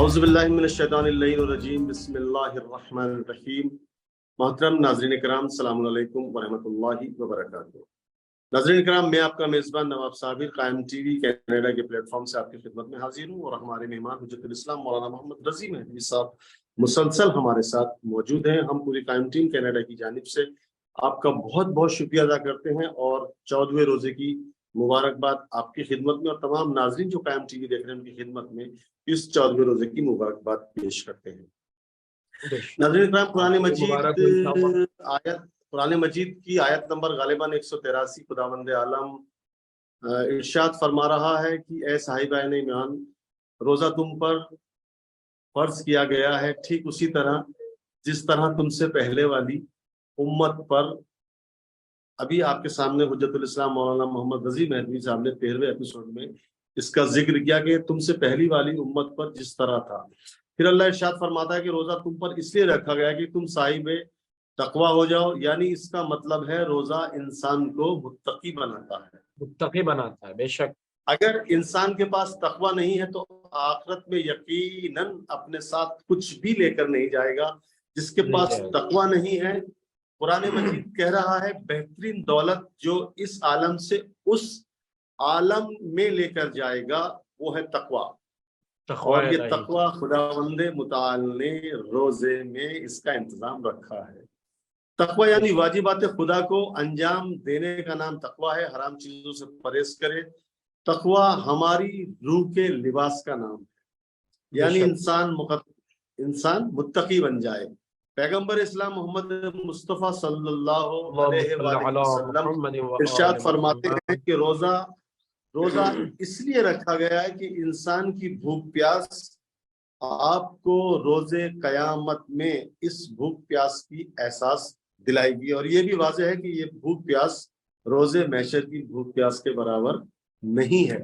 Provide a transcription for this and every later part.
اعوذ باللہ من الشیطان اللعین الرجیم بسم اللہ الرحمن الرحیم۔ محترم ناظرین کرام، السلام علیکم ورحمۃ اللہ وبرکاتہ۔ ناظرین کرام، میں آپ کا میزبان نواب صابر قائم ٹی وی کینیڈا کے پلیٹ فارم سے آپ کی خدمت میں حاضر ہوں، اور ہمارے مہمان حجت الاسلام مولانا محمد رضی مہدوی صاحب مسلسل ہمارے ساتھ موجود ہیں۔ ہم پوری قائم ٹیم کینیڈا کی جانب سے آپ کا بہت بہت شکریہ ادا کرتے ہیں، اور 14ویں روزے کی مبارکباد آپ کی خدمت میں اور تمام ناظرین جو قائم ٹی وی دیکھ رہے ہیں ان کی خدمت میں اس 14ویں روزے کی مبارکباد پیش کرتے ہیں۔ ناظرین کرام، قرآن مجید کی آیت نمبر غالباً 183 خداوند عالم ارشاد فرما رہا ہے کہ اے صاحبان ایمان، روزہ تم پر فرض کیا گیا ہے ٹھیک اسی طرح جس طرح تم سے پہلے والی امت پر۔ ابھی آپ کے سامنے حجت الاسلام مولانا محمد رضی مہدوی صاحب نے 13ویں ایپیسوڈ میں اس کا ذکر کیا کہ تم سے پہلی والی امت پر جس طرح تھا۔ پھر اللہ ارشاد فرماتا ہے کہ روزہ تم پر اس لیے رکھا گیا کہ تم صاحب تقوی ہو جاؤ، یعنی اس کا مطلب ہے روزہ انسان کو متقی بناتا ہے، متقی بناتا ہے۔ بے شک اگر انسان کے پاس تقوی نہیں ہے تو آخرت میں یقیناً اپنے ساتھ کچھ بھی لے کر نہیں جائے گا۔ جس کے پاس تقوی نہیں ہے، قرآن مجید کہہ رہا ہے بہترین دولت جو اس عالم سے اس عالم میں لے کر جائے گا وہ ہے تقوی، اور یہ تقوی خداوند متعال نے روزے میں اس کا انتظام رکھا ہے۔ تقوی یعنی واجبات خدا کو انجام دینے کا نام تقوی ہے، حرام چیزوں سے پرہیز کرے۔ تقوی ہماری روح کے لباس کا نام ہے، یعنی انسان متقی بن جائے۔ پیغمبر اسلام محمد مصطفیٰ صلی اللہ علیہ وسلم ارشاد فرماتے ہیں کہ روزہ اس لیے رکھا گیا ہے کہ انسان کی بھوک پیاس آپ کو روزے قیامت میں اس بھوک پیاس کی احساس دلائے گی، اور یہ بھی واضح ہے کہ یہ بھوک پیاس روزے محشر کی بھوک پیاس کے برابر نہیں ہے۔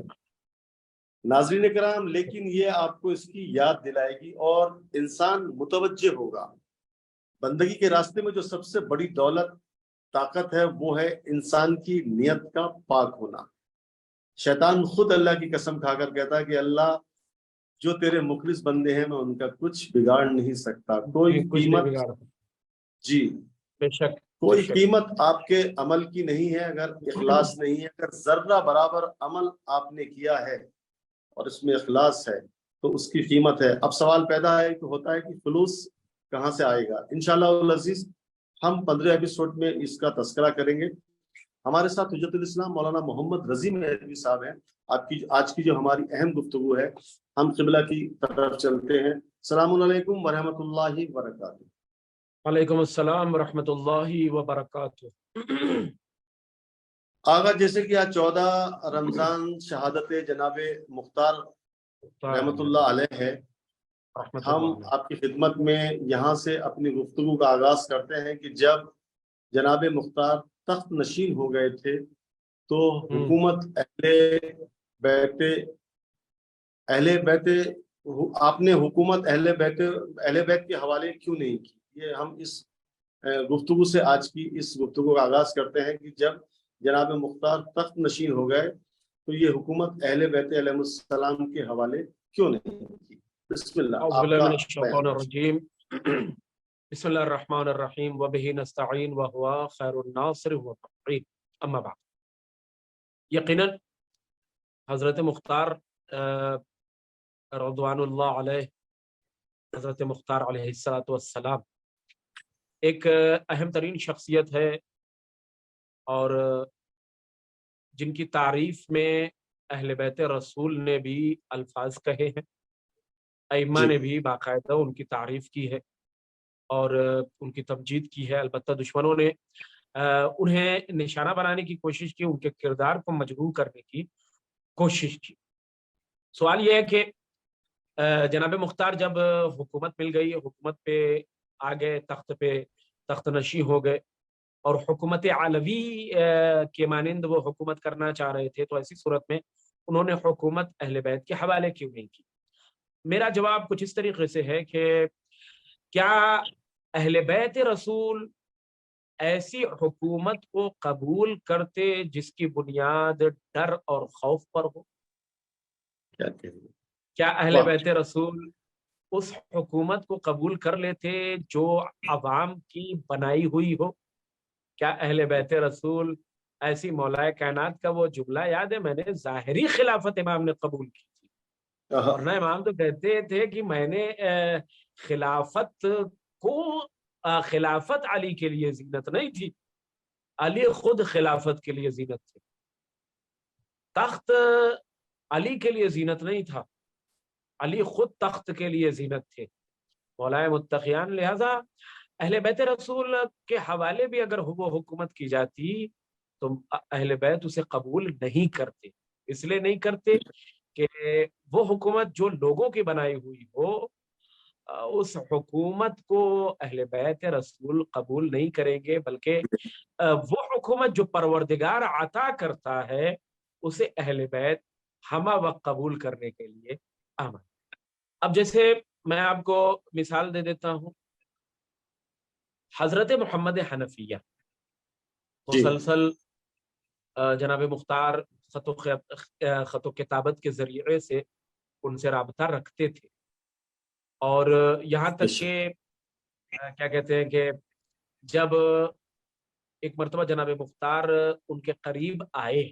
ناظرین کرام، لیکن یہ آپ کو اس کی یاد دلائے گی اور انسان متوجہ ہوگا۔ بندگی کے راستے میں جو سب سے بڑی دولت طاقت ہے وہ ہے انسان کی نیت کا پاک ہونا۔ شیطان خود اللہ کی قسم کھا کر کہتا ہے کہ اللہ، جو تیرے مخلص بندے ہیں میں ان کا کچھ بگاڑ نہیں سکتا، کوئی قیمت آپ کے عمل کی نہیں ہے اگر اخلاص نہیں ہے۔ اگر ذرہ برابر عمل آپ نے کیا ہے اور اس میں اخلاص ہے تو اس کی قیمت ہے۔ اب سوال پیدا ہوتا ہے کہ فلوس کہاں سے آئے گا؟ انشاءاللہ العزیز ہم 15 ایپیسوڈ میں اس کا تذکرہ کریں گے۔ ہمارے ساتھ حجت الاسلام مولانا محمد رضی مہدوی صاحب ہیں۔ آج کی جو ہماری اہم گفتگو ہے، ہم قبلہ کی طرف چلتے ہیں۔ السلام علیکم ورحمۃ اللہ وبرکاتہ۔ وعلیکم السلام ورحمۃ اللہ وبرکاتہ۔ آغا، جیسے کہ آج 14 رمضان شہادت جناب مختار رحمۃ اللہ علیہ ہے، ہم آپ کی خدمت میں یہاں سے اپنی گفتگو کا آغاز کرتے ہیں کہ جب جناب مختار تخت نشین ہو گئے تھے تو حکومت آپ نے حکومت اہل بیت کے حوالے کیوں نہیں کی؟ یہ ہم اس گفتگو سے آج کی اس گفتگو کا آغاز کرتے ہیں کہ جب جناب مختار تخت نشین ہو گئے تو یہ حکومت اہل بیت علیہ السلام کے حوالے کیوں نہیں کی؟ بسم اللہ۔ اعوذ باللہ من الشیطان الرجیم، بسم اللہ الرحمن الرحیم، وبہ نستعین وہو خیر الناصر والمعین، اما بعد۔ یقیناً حضرت مختار رضوان اللہ علیہ، حضرت مختار علیہ السلام ایک اہم ترین شخصیت ہے، اور جن کی تعریف میں اہل بیت رسول نے بھی الفاظ کہے ہیں، ائمہ نے بھی باقاعدہ ان کی تعریف کی ہے اور ان کی تمجید کی ہے۔ البتہ دشمنوں نے انہیں نشانہ بنانے کی کوشش کی، ان کے کردار کو مجروح کرنے کی کوشش کی۔ سوال یہ ہے کہ جناب مختار جب حکومت مل گئی، حکومت پہ آ گئے، تخت نشین ہو گئے، اور حکومت علوی کے مانند وہ حکومت کرنا چاہ رہے تھے، تو ایسی صورت میں انہوں نے حکومت اہل بیت کے حوالے کیوں نہیں کی؟ میرا جواب کچھ اس طریقے سے ہے کہ کیا اہل بیت رسول ایسی حکومت کو قبول کرتے جس کی بنیاد ڈر اور خوف پر ہو؟ کیا اہل بیت رسول اس حکومت کو قبول کر لیتے جو عوام کی بنائی ہوئی ہو؟ کیا اہل بیت رسول ایسی مولائے کائنات کا وہ جملہ یاد ہے، میں نے ظاہری خلافت امام نے قبول کی تھی، ورنہ امام تو کہتے تھے کہ میں نے خلافت کو خلافت علی کے لیے زینت نہیں تھی، علی خود خلافت کے لیے زینت تھے، تخت علی کے لیے زینت نہیں تھا، علی خود تخت کے لیے زینت تھے مولائے متقیان۔ لہذا اہل بیت رسول کے حوالے بھی اگر وہ حکومت کی جاتی تو اہل بیت اسے قبول نہیں کرتے، اس لیے نہیں کرتے کہ وہ حکومت جو لوگوں کی بنائی ہوئی ہو، اس حکومت کو اہل بیت رسول قبول نہیں کریں گے، بلکہ وہ حکومت جو پروردگار عطا کرتا ہے اسے اہل بیت ہمہ وقت قبول کرنے کے لیے آمد۔ اب جیسے میں آپ کو مثال دے دیتا ہوں، حضرت محمد حنفیہ مسلسل جناب مختار خط و کتابت کے ذریعے سے ان سے رابطہ رکھتے تھے، اور یہاں تک کہ کیا کہتے ہیں کہ جب ایک مرتبہ جناب مختار ان کے قریب آئے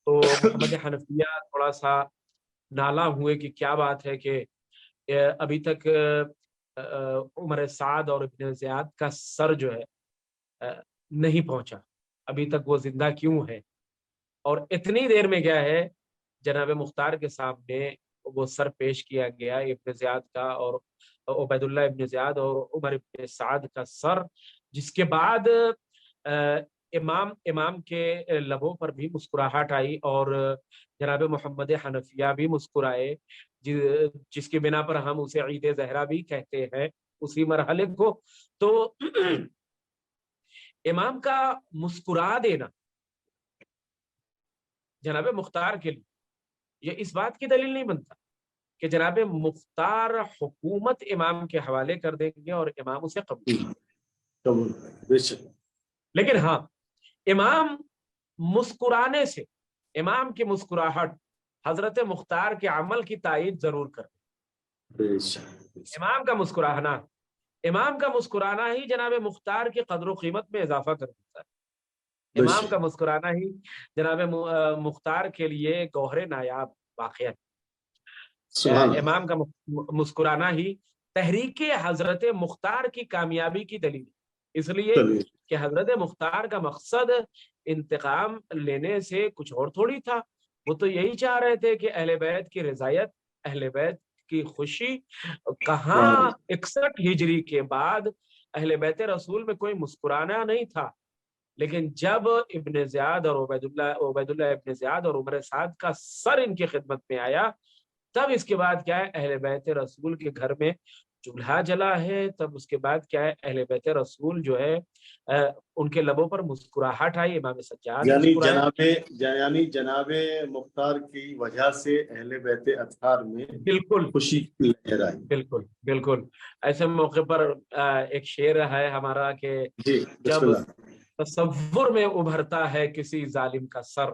تو محمد حنفیہ تھوڑا سا نالا ہوئے کہ کیا بات ہے کہ ابھی تک عمر سعد اور ابن زیاد کا سر جو ہے نہیں پہنچا، ابھی تک وہ زندہ کیوں ہے؟ اور اتنی دیر میں کیا ہے جناب مختار کے سامنے وہ سر پیش کیا گیا ابن زیاد کا، اور عبید اللہ ابن زیاد اور عمر ابن سعد کا سر، جس کے بعد امام کے لبوں پر بھی مسکراہٹ آئی اور جناب محمد حنفیہ بھی مسکرائے، جس کی بنا پر ہم اسے عید زہرا بھی کہتے ہیں اسی مرحلے کو۔ تو امام کا مسکرا دینا جناب مختار کے لیے یہ اس بات کی دلیل نہیں بنتا کہ جناب مختار حکومت امام کے حوالے کر دیں گے اور امام اسے قبول، لیکن ہاں امام مسکرانے سے، امام کی مسکراہٹ حضرت مختار کے عمل کی تائید ضرور کرے۔ امام کا مسکرانا ہی جناب مختار کی قدر و قیمت میں اضافہ کر دیتا ہے، امام کا مسکرانا ہی جناب مختار کے لیے گوہر نایاب واقعہ ہے، امام کا مسکرانا ہی تحریک حضرت مختار کی کامیابی کی دلیل ہے، اس لیے کہ حضرت مختار کا مقصد انتقام لینے سے کچھ اور تھوڑی تھا، وہ تو یہی چاہ رہے تھے کہ اہل بیت کی رضایت، اہل بیت کی خوشی۔ کہاں 61 ہجری کے بعد اہل بیت رسول میں کوئی مسکرانا نہیں تھا، لیکن جب ابن زیاد اور عبید اللہ ابن زیاد اور عمر سعد کا سر ان کی خدمت میں آیا، تب اس کے بعد کیا ہے اہل بیت رسول کے گھر میں چولہا جلا ہے، تب اس کے بعد کیا ہے اہل بیت رسول جو ہے ان کے لبوں پر مسکراہٹ آئی، امام سجاد یعنی جناب مختار کی وجہ سے اہل بیت اطہار میں بالکل خوشی کی لہر آئی۔ بالکل بالکل ایسے موقع پر ایک شعر ہے ہمارا کہ جب تصور میں ابھرتا ہے کسی ظالم کا سر،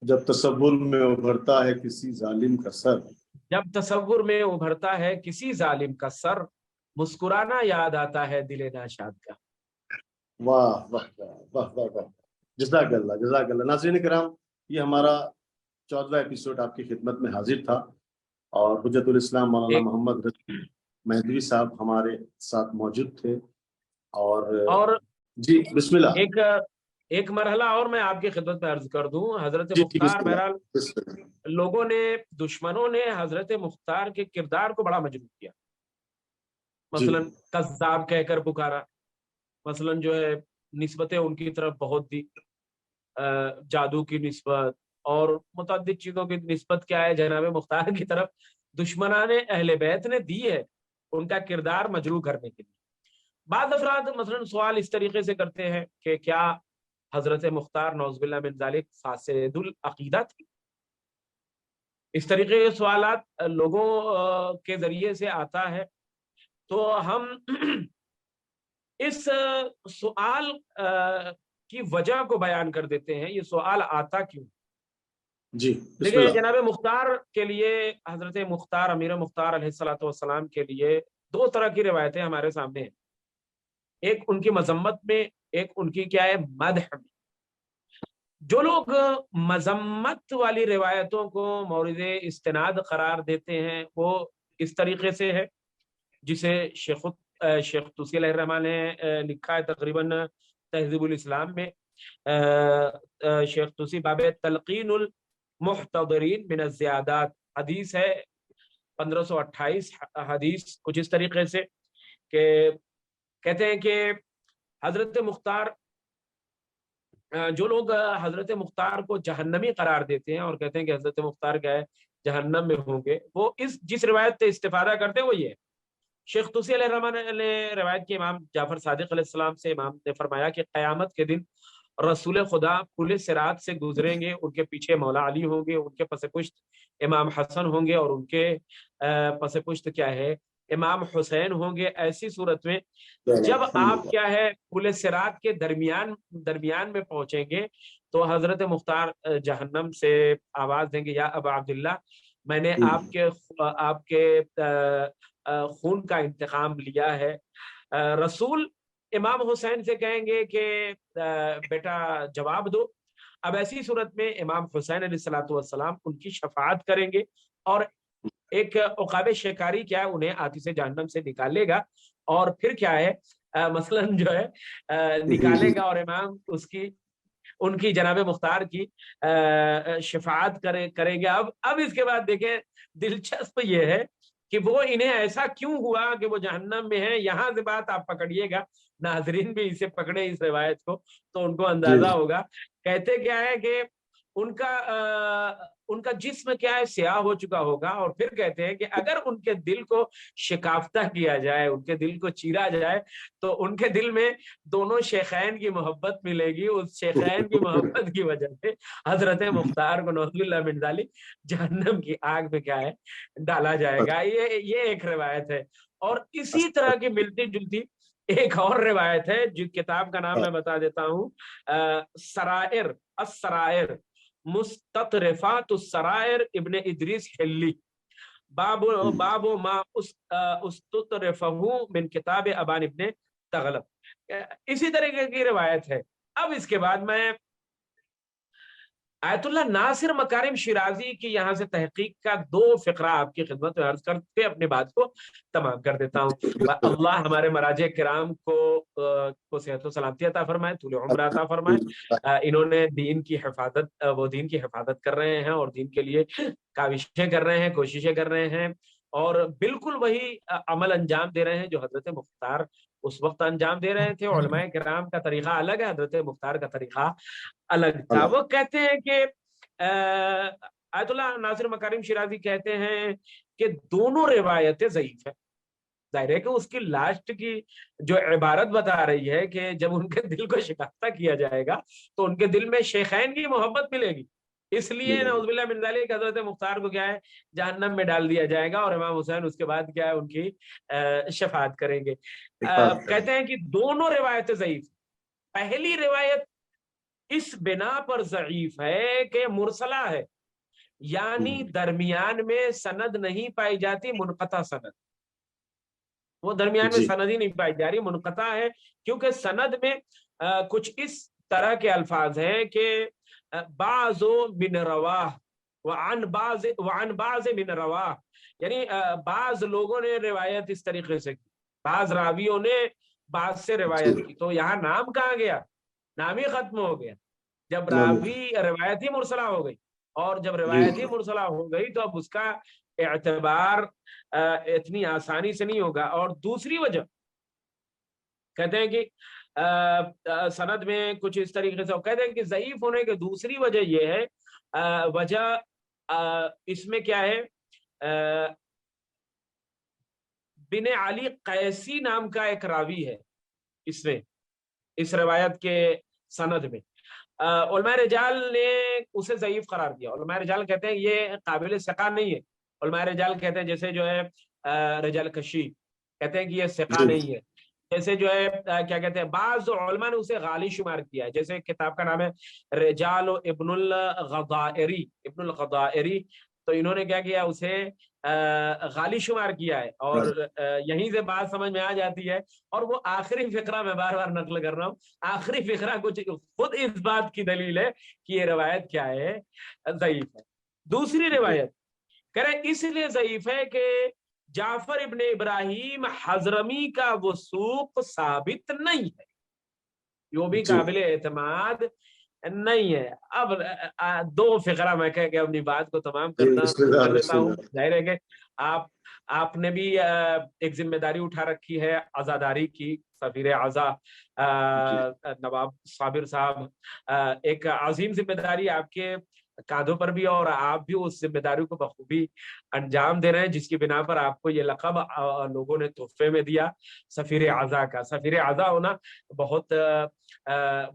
جب تصور میں ابھرتا ہے کسی ظالم کا سر، جب تصور میں ابھرتا ہے کسی ظالم کا سر، مسکرانا یاد آتا ہے دل ناشاد کا۔ واہ واہ واہ واہ واہ، جزاک اللہ جزاک اللہ۔ ناظرین کرام، یہ ہمارا 14واں ایپیسوڈ آپ کی خدمت میں حاضر تھا، اور حجت الاسلام مولانا محمد رفیع مہدوی صاحب ہمارے ساتھ موجود تھے، اور جی بسم اللہ ایک مرحلہ اور میں آپ کی خدمت میں عرض کر دوں۔ حضرت مختار بہرحال لوگوں نے، دشمنوں نے حضرت مختار کے کردار کو بڑا مجروح کیا، مثلا کذاب کہہ کر پکارا، مثلا جو ہے نسبتیں ان کی طرف بہت دی، جادو کی نسبت اور متعدد چیزوں کی نسبت کیا ہے جناب مختار کی طرف دشمنان اہل بیت نے دی ہے ان کا کردار مجروح کرنے کے لیے۔ بعض افراد مثلا سوال اس طریقے سے کرتے ہیں کہ کیا حضرت مختار نعوذ باللہ من ذالک فاسد العقیدہ تھی؟ اس طریقے کے سوالات لوگوں کے ذریعے سے آتا ہے، تو ہم اس سوال کی وجہ کو بیان کر دیتے ہیں، یہ سوال آتا کیوں؟ جی بسم دیکھیں اللہ. جناب مختار کے لیے، حضرت مختار امیر مختار علیہ الصلوۃ والسلام کے لیے دو طرح کی روایتیں ہمارے سامنے ہیں، ایک ان کی مذمت میں، ایک ان کی کیا ہے مدح میں. جو لوگ مذمت والی روایتوں کو مورد استناد قرار دیتے ہیں وہ اس طریقے سے ہے، جسے شیخ طوسی علیہ الرحمٰن نے لکھا ہے تقریباً تہذیب الاسلام میں. شیخ طوسی باب تلقین المحتضرین من الزیادات، حدیث ہے 1528 حدیث کچھ اس طریقے سے، کہ کہتے ہیں کہ حضرت مختار، جو لوگ حضرت مختار کو جہنمی قرار دیتے ہیں اور کہتے ہیں کہ حضرت مختار کیا ہے جہنم میں ہوں گے، وہ جس روایت سے استفادہ کرتے ہیں وہ یہ ہے. شیخ طوسی علیہ الرحمٰن نے روایت کی امام جعفر صادق علیہ السلام سے، امام نے فرمایا کہ قیامت کے دن رسول خدا پل صراط سے گزریں گے، ان کے پیچھے مولا علی ہوں گے، ان کے پس پشت امام حسن ہوں گے، اور ان کے پس پشت کیا ہے امام حسین ہوں گے. ایسی صورت میں جب آپ کیا ہے پل صراط کے درمیان میں پہنچیں گے تو حضرت مختار جہنم سے آواز دیں گے، یا ابا عبداللہ، میں نے آپ کے خون کا انتقام لیا ہے. رسول امام حسین سے کہیں گے کہ بیٹا جواب دو. اب ایسی صورت میں امام حسین علیہ الصلوۃ والسلام ان کی شفاعت کریں گے، اور ایک عقاب شکاری کیا ہے انہیں آتش جہنم سے نکالے گا، اور پھر کیا ہے مثلاً جو ہے نکالے گا، اور امام ان کی جناب مختار کی شفاعت کریں گے. اب اس کے بعد دیکھیں دلچسپ یہ ہے کہ وہ انہیں ایسا کیوں ہوا کہ وہ جہنم میں ہیں، یہاں سے بات آپ پکڑیے گا، ناظرین بھی اسے پکڑے اس روایت کو تو ان کو اندازہ ہوگا. کہتے کیا ہے کہ ان کا جسم کیا ہے سیاہ ہو چکا ہوگا، اور پھر کہتے ہیں کہ اگر ان کے دل کو شکافتہ کیا جائے، ان کے دل کو چیرا جائے، تو ان کے دل میں دونوں شیخین کی محبت ملے گی. اس شیخین کی محبت کی وجہ سے حضرت مختار کو نعوذ باللہ من ذالک جہنم کی آگ میں کیا ہے ڈالا جائے گا. یہ ایک روایت ہے. اور اسی طرح کی ملتی جلتی ایک اور روایت ہے جس کتاب کا نام میں بتا دیتا ہوں، السرائر مستطرفات السرائر ابن ادریس حلی، باب ما استطرفہ من کتاب ابان ابن تغلب. اسی طریقے کی روایت ہے. اب اس کے بعد میں آیت اللہ ناصر مکارم شیرازی کی یہاں سے تحقیق کا دو فقرہ آپ کی خدمت میں عرض کر کے اپنی بات کو تمام کر دیتا ہوں. اللہ ہمارے مراجع کرام کو صحت و سلامتی عطا فرمائے، طول عمر عطا فرمائے. انہوں نے دین کی حفاظت کر رہے ہیں اور دین کے لیے کاوشیں کر رہے ہیں، کوششیں کر رہے ہیں، اور بالکل وہی عمل انجام دے رہے ہیں جو حضرت مختار اس وقت انجام دے رہے تھے. علماء کرام کا طریقہ الگ ہے، حضرت مختار کا طریقہ الگ تھا. وہ کہتے ہیں کہ آیت اللہ ناصر مکارم شیرازی کہتے ہیں کہ دونوں روایتیں ضعیف ہیں. ظاہر ہے کہ اس کی لاسٹ کی جو عبارت بتا رہی ہے کہ جب ان کے دل کو شکستہ کیا جائے گا تو ان کے دل میں شیخین کی محبت ملے گی، اس لیے نعوذ باللہ من ذالک حضرت مختار کو کیا ہے جہنم میں ڈال دیا جائے گا، اور امام حسین اس کے بعد کیا ہے ان کی شفاعت کریں گے. کہتے ہیں کہ دونوں روایتیں ضعیف. پہلی روایت اس بنا پر ضعیف ہے کہ مرسلہ ہے، یعنی درمیان میں سند نہیں پائی جاتی، منقطع سند. وہ درمیان میں سند ہی نہیں پائی جا رہی، منقطع ہے، کیونکہ سند میں کچھ اس طرح کے الفاظ ہیں کہ بعض من رواہ وعن بعض من رواہ، یعنی بعض لوگوں نے روایت اس طریقے سے کی، بعض راویوں نے بعض سے روایت کی. تو یہاں نام کہاں گیا؟ نام ہی ختم ہو گیا جب راوی روایت ہی مرسلہ ہو گئی. اور جب روایت ہی مرسلہ ہو گئی تو اب اس کا اعتبار اتنی آسانی سے نہیں ہوگا. اور دوسری وجہ کہتے ہیں کہ سند میں کچھ اس طریقے سے کہتے ہیں کہ ضعیف ہونے کی دوسری وجہ یہ ہے، وجہ اس میں کیا ہے، بن علی قیسی نام کا ایک راوی ہے اس روایت کے سند میں. علماء رجال نے اسے ضعیف قرار دیا. علماء رجال کہتے ہیں یہ قابل ثقہ نہیں ہے. علماء رجال کہتے ہیں جیسے جو ہے رجال کشی کہتے ہیں کہ یہ ثقہ نہیں ہے. جیسے جو ہے کیا کہتے ہیں، بعض علماء نے اسے غالی شمار کیا ہے، جیسے کتاب کا نام ہے رجال ابن الغضائری، تو انہوں نے کیا کیا، اسے غالی شمار کیا ہے، اور یہیں سے بات سمجھ میں آ جاتی ہے۔ اور وہ آخری فقرہ میں بار بار نقل کر رہا ہوں، آخری فقرہ کچھ خود اس بات کی دلیل ہے کہ یہ روایت کیا ہے، ضعیف ہے۔ دوسری روایت کرے اس لیے ضعیف ہے کہ جعفر ابن ابراہیم حضرمی کا وثوق ثابت نہیں ہے، جو بھی قابل اعتماد نہیں ہے۔ اب دو فقرہ میں کہہ کے اپنی بات کو تمام کر دیتا ہوں۔ ظاہر ہے کہ آپ نے بھی ایک ذمہ داری اٹھا رکھی ہے عزاداری کی، سفیر عزا نواب صابر صاحب، ایک عظیم ذمہ داری آپ کے کاندھوں پر بھی، اور آپ بھی اس ذمہ داری کو بخوبی انجام دے رہے ہیں، جس کی بنا پر آپ کو یہ لقب لوگوں نے تحفے میں دیا سفیر اعظا کا۔ سفیر اعظا ہونا بہت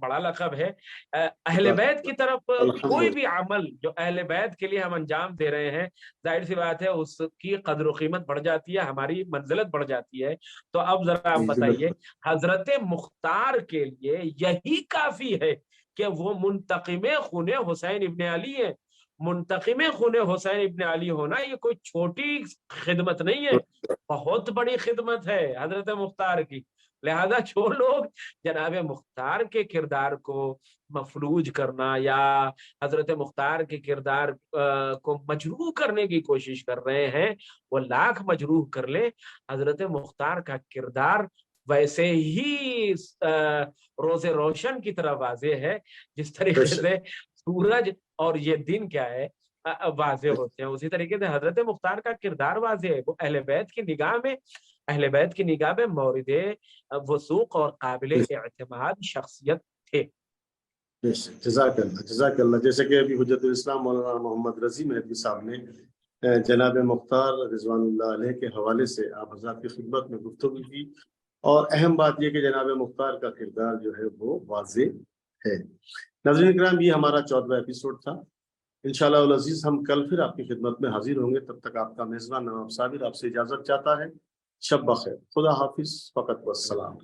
بڑا لقب ہے۔ اہل بیت کی طرف کوئی بھی عمل جو اہل بیت کے لیے ہم انجام دے رہے ہیں، ظاہر سی بات ہے اس کی قدر و قیمت بڑھ جاتی ہے، ہماری منزلت بڑھ جاتی ہے۔ تو اب ذرا آپ بتائیے، حضرت مختار کے لیے یہی کافی ہے کہ وہ منتقم خون حسین ابن علی ہے۔ منتقم خون حسین ابن علی ہونا یہ کوئی چھوٹی خدمت نہیں ہے، بہت بڑی خدمت ہے حضرت مختار کی۔ لہذا جو لوگ جناب مختار کے کردار کو مفلوج کرنا یا حضرت مختار کے کردار کو مجروح کرنے کی کوشش کر رہے ہیں، وہ لاکھ مجروح کر لے، حضرت مختار کا کردار ویسے ہی روز روشن کی طرح واضح ہے جس طریقے سے سورج اور یہ دن کیا ہے واضح ہوتے ہیں، اسی طریقے سے حضرت مختار کا کردار واضح ہے۔ وہ اہل بیت کی نگاہ میں مورد وثوق اور قابل اعتماد شخصیت تھے۔ جزاک اللہ۔ جیسے کہ ابھی حجت الاسلام مولانا محمد رضی مہدوی صاحب نے جناب مختار رضوان اللہ علیہ کے حوالے سے آپ حضرات کی خدمت میں گفتگو کی، اور اہم بات یہ کہ جناب مختار کا کردار جو ہے وہ واضح ہے۔ ناظرین کرام، یہ ہمارا 14واں ایپیسوڈ تھا۔ انشاءاللہ العزیز ہم کل پھر آپ کی خدمت میں حاضر ہوں گے، تب تک آپ کا میزبان نواب صابر آپ سے اجازت چاہتا ہے۔ شب بخیر، خدا حافظ، فقط والسلام۔